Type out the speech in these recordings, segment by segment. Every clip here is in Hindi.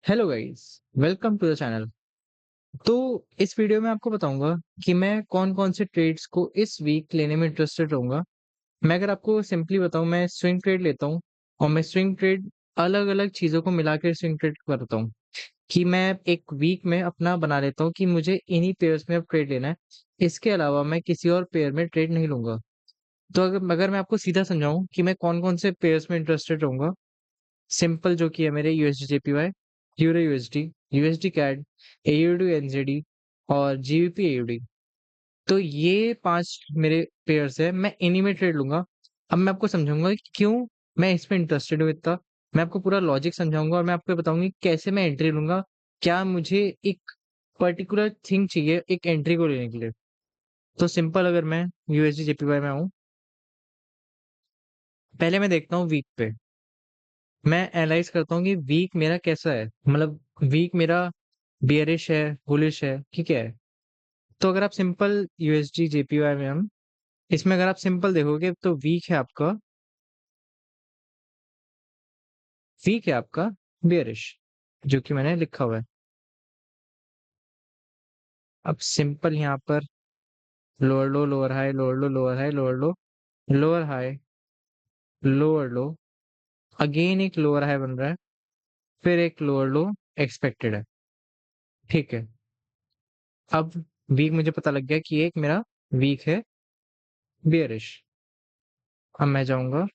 Hello guys, welcome to the channel. तो इस वीडियो में आपको बताऊंगा कि मैं कौन-कौन से ट्रेड्स को इस वीक लेने में इंटरेस्टेड रहूंगा। मैं अगर आपको सिंपली बताऊं, मैं स्विंग ट्रेड लेता हूं और मैं स्विंग ट्रेड अलग-अलग चीजों को मिलाकर स्विंग ट्रेड करता हूं कि मैं एक वीक में अपना बना लेता हूं कि मुझे इन्हीं पेयर्स में अब ट्रेड लेना है। इसके अलावा मैं किसी और पेयर में ट्रेड नहीं लूंगा। तो अगर मैं आपको सीधा समझाऊं कि मैं कौन-कौन से पेयर्स में इंटरेस्टेड रहूंगा, सिंपल जो कि है मेरे USD JPY, euro USD, USD CAD, AUD NZD और जीबीपी एयूडी। तो ये 5 मेरे पेयर्स हैं, मैं इन्हीं में ट्रेड लूँगा। अब मैं आपको समझाऊँगा कि क्यों मैं इसमें इंटरेस्टेड हूँ इतना। मैं आपको पूरा लॉजिक समझाऊँगा और मैं आपको बताऊँगा कि कैसे मैं एंट्री लूँगा। क्या मुझे एक पर्टिकुलर थिंग चाहिए एक एंट्री को लेने के लिए। तो सिंपल अगर मैं यूएसडी जेपीवाई में आऊँ, पहले मैं देखता हूँ वीक पे। मैं एनालाइज़ करता हूँ कि वीक मेरा कैसा है। मतलब वीक मेरा बियरिश है, बुलिश है, ठीक है? तो अगर आप सिंपल यूएसडी जेपीवाई में हम इसमें अगर आप सिंपल देखोगे तो वीक है आपका बियरिश, जो कि मैंने लिखा हुआ है। अब सिंपल यहाँ पर lower low, lower high, lower low, lower high, lower low, lower high, lower लो, अगेन एक लोअर हाई बन रहा है, फिर एक लोअर लो एक्सपेक्टेड है, ठीक है? अब वीक मुझे पता लग गया कि एक मेरा वीक है बियरिश। अब मैं जाऊँगा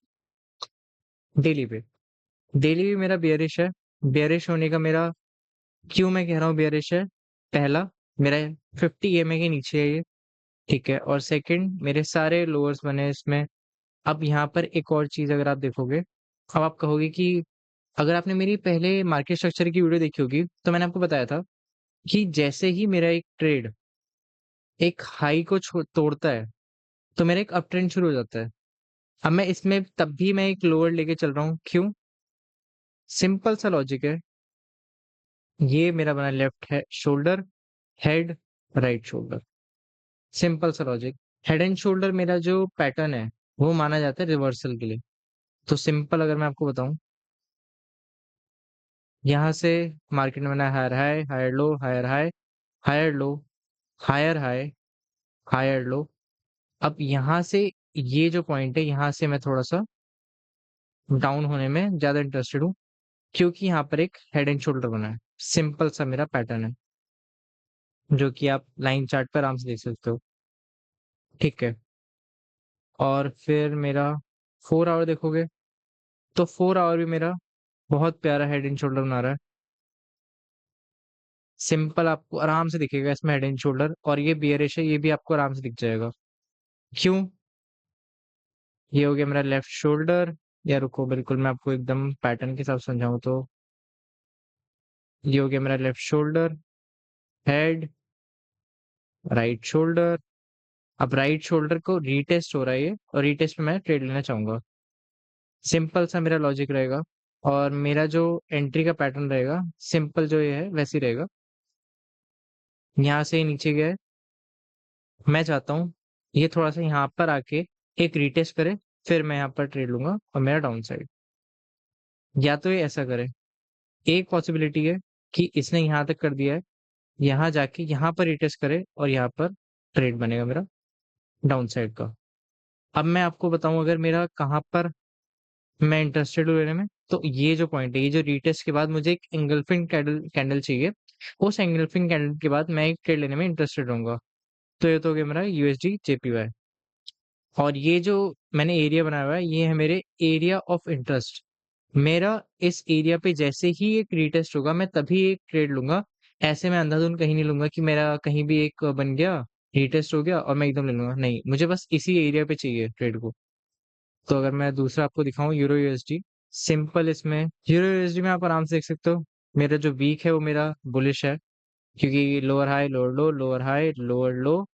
डेली पे। डेली भी मेरा बियरिश है। बियरिश होने का मेरा क्यों मैं कह रहा हूँ बियरिश है? पहला, मेरा 50 ईएमए के नीचे है ये, ठीक है? और सेकंड, मेरे सारे लोअर्स बने हैं इसमें। अब यहाँ पर एक और चीज़ अगर आप देखोगे, अब आप कहोगे कि अगर आपने मेरी पहले मार्केट स्ट्रक्चर की वीडियो देखी होगी, तो मैंने आपको बताया था कि जैसे ही मेरा एक ट्रेड एक हाई को तोड़ता है, तो मेरा एक अप ट्रेंड शुरू हो जाता है। अब मैं इसमें तब भी मैं एक लोअर लेके चल रहा हूँ, क्यों? सिंपल सा लॉजिक है, ये मेरा बना लेफ्ट है shoulder, head, right shoulder. Simple सा लॉजिक। हेड एंड शोल्डर मेरा जो पैटर्न है, वो माना जाता है रिवर्सल के लिए। तो सिंपल अगर मैं आपको बताऊँ, यहाँ से मार्केट में बना higher high, higher low, higher high, higher low, higher high, higher low. अब यहाँ से ये जो पॉइंट है, यहाँ से मैं थोड़ा-सा डाउन होने में ज़्यादा इंटरेस्टेड हूँ, क्योंकि यहाँ पर एक हेड एंड शोल्डर बना है। सिंपल सा मेरा पैटर्न है, जो कि आप लाइन चार्ट पर आराम से देख सकते हो, ठीक है? और फिर मेरा 4 आवर देखोगे, तो 4 आवर भी मेरा बहुत प्यारा हेड एंड शोल्डर बना रहा है। सिंपल आपको आराम से दिखेगा इसमें हेड एंड शोल्डर, और ये बियरिश है, ये भी आपको आराम से दिख जाएगा। क्यों? ये हो गया मेरा लेफ्ट शोल्डर, या रुको बिल्कुल मैं आपको एकदम पैटर्न के साथ समझाऊँ तो, ये हो गया मेरा left shoulder, head, right shoulder. अब राइट शोल्डर को रीटेस्ट हो रहा है ये, और रीटेस्ट में मैं ट्रेड लेना चाहूँगा। सिंपल सा मेरा लॉजिक रहेगा, और मेरा जो एंट्री का पैटर्न रहेगा, सिंपल जो ये है वैसे ही रहेगा। यहाँ से नीचे गया है, मैं चाहता हूँ ये थोड़ा-सा यहाँ पर आके एक रीटेस्ट करे, फिर मैं यहाँ पर ट्रेड लूँगा और मेरा डाउन साइड। या तो ये ऐसा करे, एक पॉसिबिलिटी है कि इसने यहाँ तक कर दिया है, यहाँ जाके यहाँ पर रीटेस्ट करे और यहाँ पर ट्रेड बनेगा मेरा डाउन साइड का। अब मैं आपको बताऊँ अगर मेरा कहाँ पर मैं इंटरेस्टेड हूँ लेने में, तो ये जो पॉइंट है, ये जो रीटेस्ट के बाद मुझे एक एंगल्फिंग कैंडल कैंडल चाहिए, उस एंगल्फिंग कैंडल के बाद मैं एक ट्रेड लेने में इंटरेस्टेड रहूँगा। तो ये तो हो गया मेरा यूएसडी जेपीवाई। और ये जो मैंने एरिया बनाया हुआ है, ये है मेरे एरिया ऑफ इंटरेस्ट। मेरा इस एरिया पे जैसे ही एक रीटेस्ट होगा, मैं तभी एक ट्रेड लूँगा। ऐसे मैं अंधाधुंध कहीं नहीं लूँगा कि मेरा कहीं भी एक बन गया, रीटेस्ट हो गया और मैं एकदम ले लूँगा। नहीं, मुझे बस इसी एरिया पे चाहिए ट्रेड को। तो अगर मैं दूसरा आपको दिखाऊँ यूरो यूएसडी, सिंपल इसमें यूरो यूएसडी में आप आराम से देख सकते हो, मेरा जो वीक है वो मेरा बुलिश है, क्योंकि lower high, lower low, lower high, lower लो,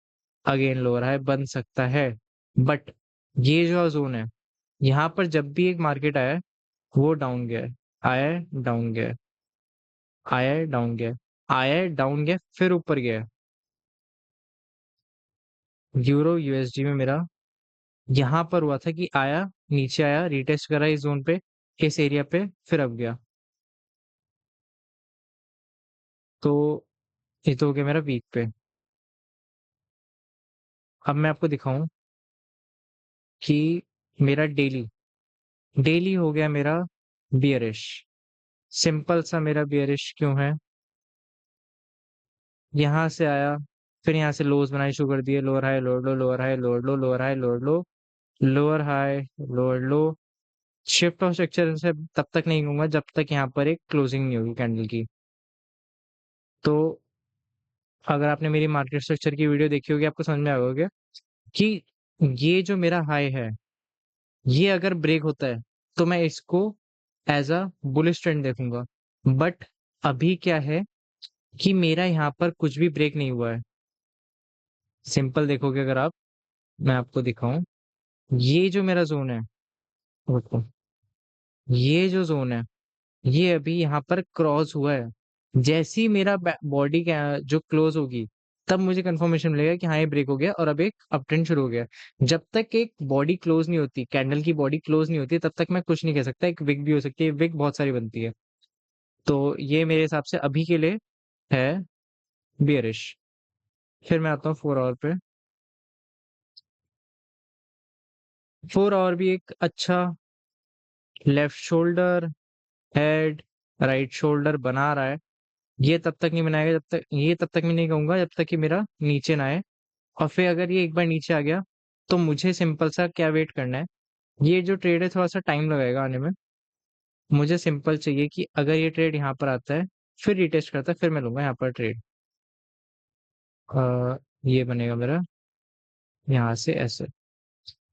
अगेन लोअर हाई बन सकता है। बट ये जो ज़ोन है, यहाँ पर जब भी एक मार्केट आया है, वो डाउन गया है, आया है, डाउन गया है, आया है, डाउन गया है, आया है, डाउन गया है, फिर ऊपर गया है। यूरो यूएसडी में मेरा यहाँ पर हुआ था कि आया, नीचे आया, रीटेस्ट करा इस ज़ोन पे, इस एरिया पे, फिर अब गया। तो ये तो हो गया मेरा वीक पे। अब मैं आपको दिखाऊँ कि मेरा डेली डेली हो गया मेरा बियरिश। सिंपल सा मेरा बियरिश क्यों है? यहाँ से आया, फिर यहाँ से लोज़ बनाने शुरू कर दिए, lower high, lower low, lower high, lower low, lower high, lower low, lower high, lower low. Shift of structure से तब तक नहीं कहूँगा जब तक यहाँ पर एक क्लोजिंग नहीं होगी कैंडल की। तो अगर आपने मेरी मार्केट स्ट्रक्चर की वीडियो देखी होगी, आपको समझ में आया होगा कि ये जो मेरा हाई है, ये अगर ब्रेक होता है, तो मैं इसको एज़ अ बुलिश ट्रेंड देखूँगा। बट अभी क्या है कि मेरा यहाँ पर कुछ भी ब्रेक नहीं हुआ है। सिंपल देखोगे अगर आप, मैं आपको दिखाऊँ, ये जो मेरा ज़ोन है, रुको, ये जो ज़ोन है, ये अभी यहाँ पर क्रॉस हुआ है। जैसे ही मेरा बॉडी क्या जो क्लोज होगी, तब मुझे कंफर्मेशन मिलेगा कि हाँ ये ब्रेक हो गया और अब एक अप ट्रेंड शुरू हो गया। जब तक एक बॉडी क्लोज नहीं होती, कैंडल की बॉडी क्लोज नहीं होती, तब तक मैं कुछ नहीं कह सकता। एक विक भी हो सकती है, विक बहुत सारी बनती है। तो ये मेरे हिसाब से अभी के लिए है बियरिश। फिर मैं आता हूँ 4 आवर पे। 4 आवर भी एक अच्छा left shoulder, head, right shoulder बना रहा है। ये तब तक नहीं बनाएगा जब तक, ये तब तक मैं नहीं कहूँगा जब तक कि मेरा नीचे ना आए। और फिर अगर ये एक बार नीचे आ गया, तो मुझे सिंपल सा क्या वेट करना है, ये जो ट्रेड है थोड़ा-सा टाइम लगेगा आने में। मुझे सिंपल चाहिए कि अगर ये ट्रेड यहाँ पर आता है, फिर रीटेस्ट करता है, फिर मैं लूँगा यहाँ पर ट्रेड। ये बनेगा मेरा यहाँ से ऐसे,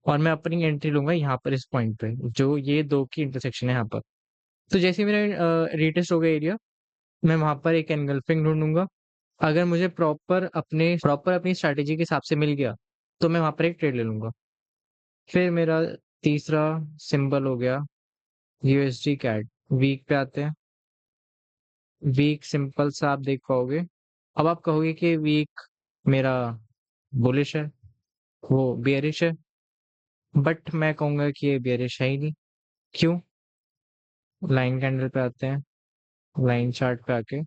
और मैं अपनी एंट्री लूँगा यहाँ पर इस पॉइंट पे, जो ये 2 की इंटरसेक्शन है यहाँ पर। तो जैसे ही मेरा रीटेस्ट हो गया एरिया, मैं वहाँ पर एक एनगल्फिंग ढूँढूँगा। अगर मुझे प्रॉपर अपनी स्ट्रैटेजी के हिसाब से मिल गया, तो मैं वहाँ पर एक ट्रेड ले लूँगा। फिर मेरा तीसरा सिंबल हो गया यूएसडी कैड। वीक पे आते हैं। वीक सिंपल सा आप देख पाओगे। अब आप कहोगे कि वीक मेरा बुलिश है, वो बेयरिश है, बट मैं कहूँगा कि ये बेयरिश है ही नहीं। क्यों? लाइन कैंडल पे आते हैं, लाइन चार्ट पे आके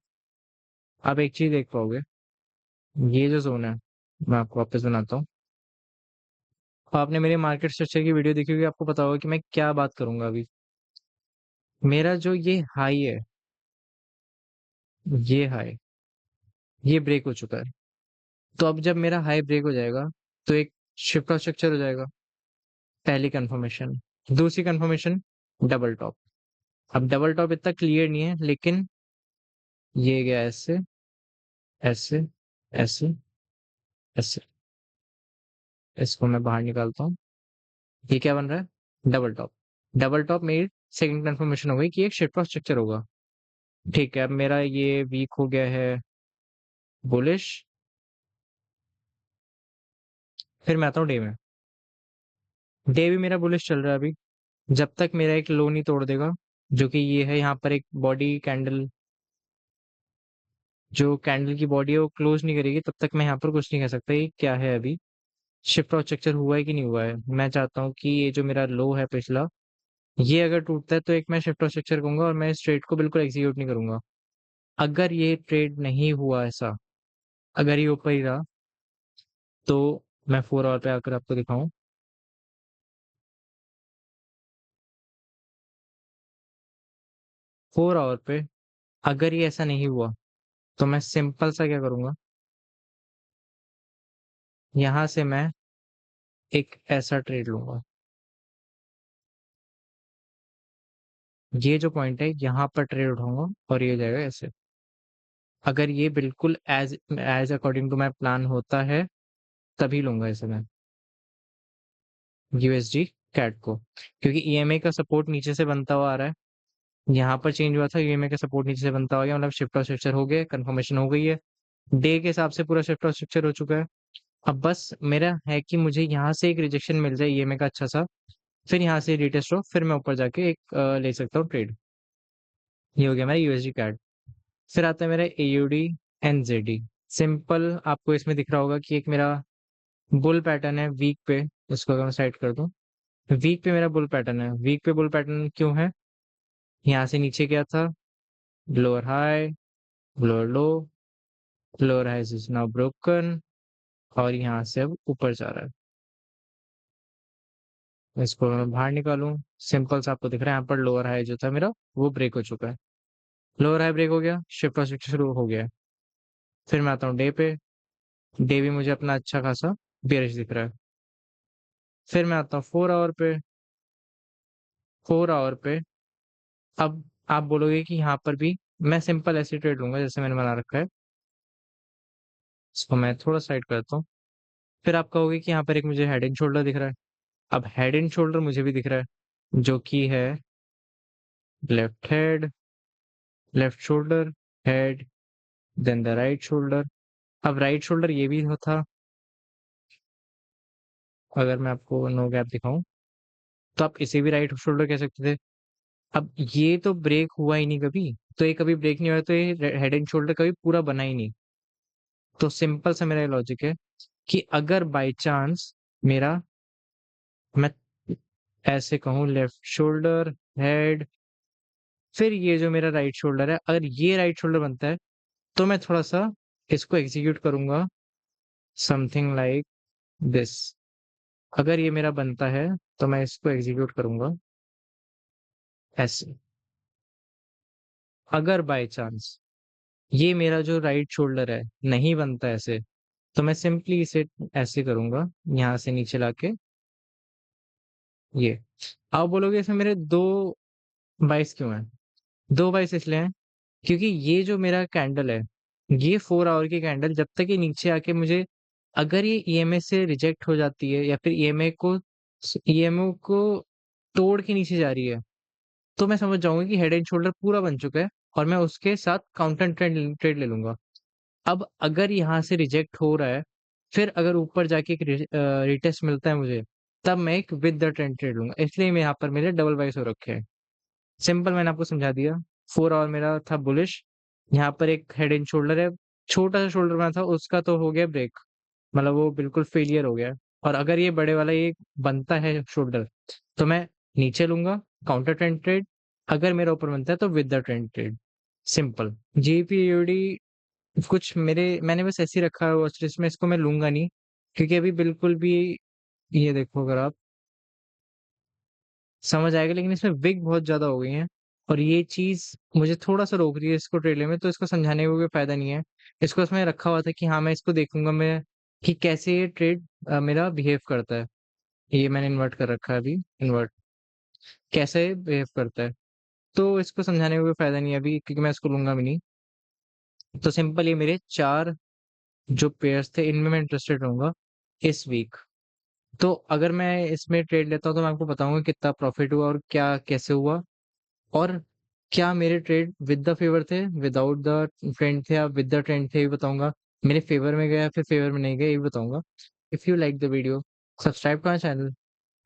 आप एक चीज़ देख पाओगे, ये जो ज़ोन है, मैं आपको वापस बनाता हूँ। आपने मेरी मार्केट स्ट्रक्चर की वीडियो देखी होगी, आपको पता होगा कि मैं क्या बात करूँगा अभी। मेरा जो ये हाई है, ये हाई, ये ब्रेक हो चुका है। तो अब जब मेरा हाई ब्रेक हो जाएगा, तो एक शिफ्ट ऑफ स्ट्रक्चर हो जाएगा, पहली कंफर्मेशन। दूसरी कंफर्मेशन डबल टॉप। अब डबल टॉप इतना क्लियर नहीं है, लेकिन ये गया ऐसे, ऐसे, ऐसे, ऐसे। इसको मैं बाहर निकालता हूँ। ये क्या बन रहा है? Double top. डबल टॉप मेरी सेकंड कंफर्मेशन हो गई कि एक शिफ्ट ऑफ स्ट्रक्चर होगा। ठीक है, अब मेरा ये वीक हो गया है बुलिश। फिर मैं आता हूँ डे में। डे भी मेरा बुलिश चल रहा है अभी। जब तक मेरा एक लो नहीं तोड़ देगा, जो कि ये है, यहाँ पर एक बॉडी कैंडल, जो कैंडल की बॉडी है वो क्लोज नहीं करेगी, तब तक मैं यहाँ पर कुछ नहीं कह सकता ये क्या है अभी। शिफ्ट ऑफ स्ट्रक्चर हुआ है कि नहीं हुआ है। मैं चाहता हूँ कि ये जो मेरा लो है पिछला, ये अगर टूटता है तो एक मैं शिफ्ट ऑफ स्ट्रक्चर कहूंगा और मैं इस ट्रेड को बिल्कुल एग्जीक्यूट नहीं करूंगा। अगर ये ट्रेड नहीं हुआ ऐसा, अगर ये ऊपर ही रहा, तो मैं 4 आवर पे आकर आपको दिखाऊं। 4 आवर पे अगर ये ऐसा नहीं हुआ, तो मैं सिंपल सा क्या करूंगा, यहाँ से मैं एक ऐसा ट्रेड लूंगा। ये जो पॉइंट है, यहाँ पर ट्रेड उठाऊंगा और ये हो जाएगा ऐसे। अगर ये बिल्कुल as as according to my plan होता है, तभी लूंगा इसे मैं यूएसडी कैट को, क्योंकि ईएमए का सपोर्ट नीचे से बनता हुआ आ रहा है। यहाँ पर चेंज हुआ था, ईएमए का सपोर्ट नीचे से बनता हो गया, मतलब शिफ्ट ऑफ स्ट्रक्चर हो गया, कंफर्मेशन हो गई है। डे के हिसाब से पूरा शिफ्ट ऑफ स्ट्रक्चर हो चुका है। अब बस मेरा है कि मुझे यहाँ से एक रिजेक्शन मिल जाए ईएमए का अच्छा सा, फिर यहाँ से रिटेस्ट हो, फिर मैं ऊपर जाके एक ले सकता हूँ ट्रेड। ये हो गया मेरा यूएसडी कैट। फिर आता है मेरा एयूडी एनजेडी। सिंपल आपको इसमें दिख रहा होगा कि एक मेरा बुल पैटर्न है वीक पे। इसको अगर मैं साइड कर दूं, वीक पे मेरा बुल पैटर्न है। वीक पे बुल पैटर्न क्यों है? यहाँ से नीचे गया था, lower high, lower low, lower highs is now broken और यहाँ से अब ऊपर जा रहा है। इसको मैं बाहर निकालूं, सिंपल सा आपको दिख रहा है यहाँ पर लोअर हाई जो था मेरा वो ब्रेक हो चुका है। लोअर हाई ब्रेक हो गया, शिफ्ट और स्विच शुरू हो गया है। फिर मैं आता हूँ डे पे, डे भी मुझे अपना अच्छा खासा बेरिश दिख रहा है। फिर मैं आता हूँ 4 आवर पे, 4 आवर पे अब आप बोलोगे कि यहाँ पर भी मैं सिंपल ऐसे ट्रेड लूंगा जैसे मैंने बना रखा है। इसको मैं थोड़ा साइड करता हूँ। फिर आप कहोगे कि यहाँ पर एक मुझे हेड एंड शोल्डर दिख रहा है। अब हेड एंड शोल्डर मुझे भी दिख रहा है जो कि है left head, left shoulder, head, then the right shoulder. अब राइट शोल्डर ये भी था, अगर मैं आपको नो गैप दिखाऊं तो आप इसे भी राइट शोल्डर कह सकते थे। अब ये तो ब्रेक हुआ ही नहीं कभी, तो ये कभी ब्रेक नहीं हुआ तो ये हेड एंड शोल्डर कभी पूरा बना ही नहीं। तो सिंपल सा मेरा लॉजिक है कि अगर बाय चांस मेरा मैं ऐसे कहूँ लेफ्ट शोल्डर, हेड, फिर ये जो मेरा राइट शोल्डर है, अगर ये राइट शोल्डर बनता है तो मैं थोड़ा सा इसको एग्जीक्यूट करूंगा समथिंग लाइक दिस। अगर ये मेरा बनता है तो मैं इसको एग्जीक्यूट करूंगा ऐसे। अगर बाय चांस ये मेरा जो राइट शोल्डर है नहीं बनता ऐसे, तो मैं सिंपली इसे ऐसे करूंगा, यहाँ से नीचे लाके ये। आप बोलोगे इसमें मेरे दो बाइस क्यों हैं? दो बाइस इसलिए हैं क्योंकि ये जो मेरा कैंडल है, ये 4 आवर की कैंडल जब तक ये नीचे आके मुझे, अगर ये ईएमए से रिजेक्ट हो जाती है या फिर ईएमओ को तोड़ के नीचे जा रही है, तो मैं समझ जाऊंगा कि हेड एंड शोल्डर पूरा बन चुका है और मैं उसके साथ काउंटर ट्रेड ट्रेड ले लूंगा। अब अगर यहाँ से रिजेक्ट हो रहा है, फिर अगर ऊपर जाके एक रिटेस्ट मिलता है मुझे, तब मैं एक विद द ट्रेंड ट्रेड लूंगा। इसलिए मैं यहाँ पर मेरे डबल बाइस हो रखे हैं। सिंपल, मैंने आपको समझा दिया। 4 आवर मेरा था बुलिश, यहाँ पर एक हेड एंड शोल्डर है, छोटा सा शोल्डर बना था उसका तो हो गया ब्रेक, मतलब वो बिल्कुल फेलियर हो गया। और अगर ये बड़े वाला ये बनता है शोल्डर, तो मैं नीचे लूंगा काउंटर ट्रेंड ट्रेड, अगर मेरा ऊपर बनता है तो with the trend trade. Simple. जीपीयूडी कुछ मैंने बस ऐसे ही रखा है वॉच लिस्ट में, इसको मैं लूंगा नहीं क्योंकि अभी बिल्कुल भी, ये देखो अगर आप समझ आएगा, लेकिन इसमें विग बहुत ज्यादा हो गई है और ये चीज मुझे थोड़ा सा रोक रही है इसको ट्रेलर में, तो इसको समझाने का कोई फायदा नहीं है। इसको इसमें रखा हुआ था कि हाँ मैं इसको देखूंगा मैं कि कैसे ये ट्रेड मेरा बिहेव करता है। ये मैंने इन्वर्ट कर रखा है अभी, इन्वर्ट कैसे बिहेव करता है, तो इसको समझाने का कोई फायदा नहीं है अभी क्योंकि मैं इसको लूंगा भी नहीं। तो सिंपल, ये मेरे चार जो पेयर्स थे इनमें मैं इंटरेस्टेड रहूंगा इस वीक। तो अगर मैं इसमें ट्रेड लेता हूँ तो मैं आपको बताऊंगा कितना प्रॉफिट हुआ और क्या कैसे हुआ, और क्या मेरे ट्रेड विद द फेवर थे, विदाउट द ट्रेंड थे, या विद द ट्रेंड थे, ये भी बताऊंगा। मेरे फेवर में गया फिर फेवर में नहीं गया, ये भी बताऊंगा। If you like the video, subscribe to my channel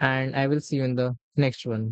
and I will see you in the next one.